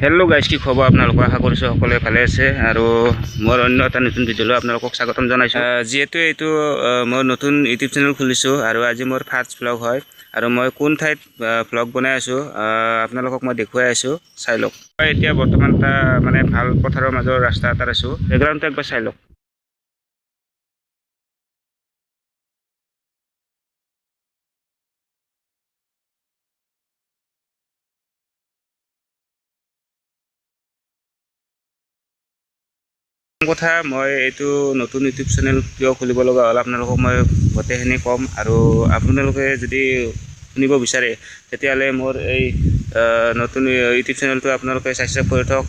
Hello' guys, কি খবৰ আপোনালোকৰ? আশা কৰিছোঁ সকলোৱে ভালে আছে আৰু মোৰ অন্য এটা নতুন ভিডিঅ'লৈ আপোনালোকক স্বাগতম জনাইছোঁ। যিহেতু এইটো মই নতুন ইউটিউব চেনেল খুলিছোঁ আৰু আজি মোৰ ফাৰ্ষ্ট ভ্লগ হয় আৰু মই কোন ঠাইত ভ্লগ বনাই আছোঁ আপোনালোকক মই দেখুৱাই আছোঁ, চাই লওক। মই এতিয়া বৰ্তমান এটা মানে ভাল পথাৰৰ মাজৰ ৰাস্তা এটাত আছোঁ, বেকগ্ৰাউণ্ডটো একবাৰ চাই লওক। কথা মই এইটো নতুন ইউটিউব চেনেল কিয় খুলিব লগা হ'ল আপোনালোকক মই গোটেইখিনি ক'ম আৰু আপোনালোকে যদি শুনিব বিচাৰে তেতিয়াহ'লে মোৰ এই নতুন ইউটিউব চেনেলটো আপোনালোকে ছাবস্ক্ৰাইব কৰি থওক,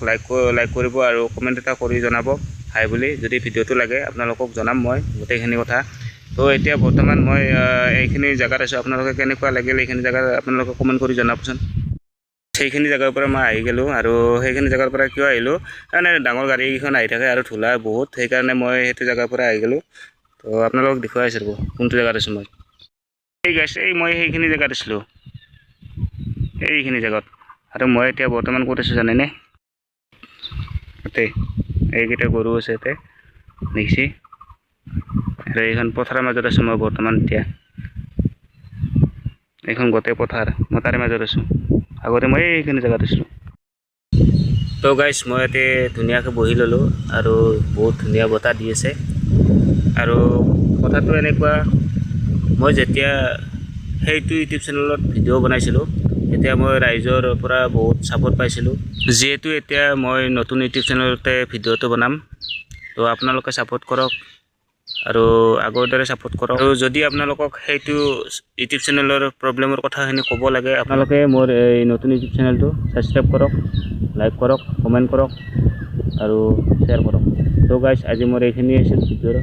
লাইক কৰিব আৰু কমেণ্ট এটা কৰি জনাব হাই বুলি। যদি ভিডিঅ'টো লাগে আপোনালোকক জনাম মই গোটেইখিনি কথা। তো এতিয়া বৰ্তমান মই এইখিনি জেগাত আছোঁ, আপোনালোকে কেনেকুৱা লাগিল এইখিনি জেগাত আপোনালোকে কমেণ্ট কৰি জনাবচোন। সেইখিনি জেগাৰ পৰা মই আহি গ'লোঁ আৰু সেইখিনি জেগাৰ পৰা কিয় আহিলোঁ কাৰণে ডাঙৰ গাড়ীকেইখন আহি থাকে আৰু ধূলা বহুত, সেইকাৰণে মই সেইটো জেগাৰ পৰা আহি গ'লোঁ। তো আপোনালোকক দেখুৱাই আছোঁ ৰ'ব কোনটো জেগাত আছোঁ মই। এই গাইছ, মই সেইখিনি জেগাত আছিলোঁ, এইখিনি জেগাত। আৰু মই এতিয়া বৰ্তমান ক'ত আছোঁ জানেনে? তাতে এইকেইটা গৰু আছে ইয়াতে দেখিছে, আৰু এইখন পথাৰৰ মাজত আছোঁ মই বৰ্তমান। এতিয়া এইখন গোটেই পথাৰ, মই তাৰে মাজত আছোঁ। আগতে মই এইখিনি জেগাত আছিলোঁ। তো গাইছ, মই ইয়াতে ধুনীয়াকৈ বহি ল'লোঁ আৰু বহুত ধুনীয়া বতাহ দি আছে। আৰু কথাটো এনেকুৱা, মই যেতিয়া সেইটো ইউটিউব চেনেলত ভিডিঅ' বনাইছিলোঁ তেতিয়া মই ৰাইজৰ পৰা বহুত ছাপোৰ্ট পাইছিলোঁ। যিহেতু এতিয়া মই নতুন ইউটিউব চেনেলতে ভিডিঅ'টো বনাম, তো আপোনালোকে ছাপোৰ্ট কৰক আৰু আগৰ দৰে ছাপোৰ্ট কৰক। আৰু যদি আপোনালোকক সেইটো ইউটিউব চেনেলৰ প্ৰব্লেমৰ কথাখিনি ক'ব লাগে, আপোনালোকে মোৰ এই নতুন ইউটিউব চেনেলটো ছাবস্ক্ৰাইব কৰক, লাইক কৰক, কমেণ্ট কৰক আৰু শ্বেয়াৰ কৰক। তো গাইছ, আজি মোৰ এইখিনিয়ে আছিল ভিডিঅ'ৰ।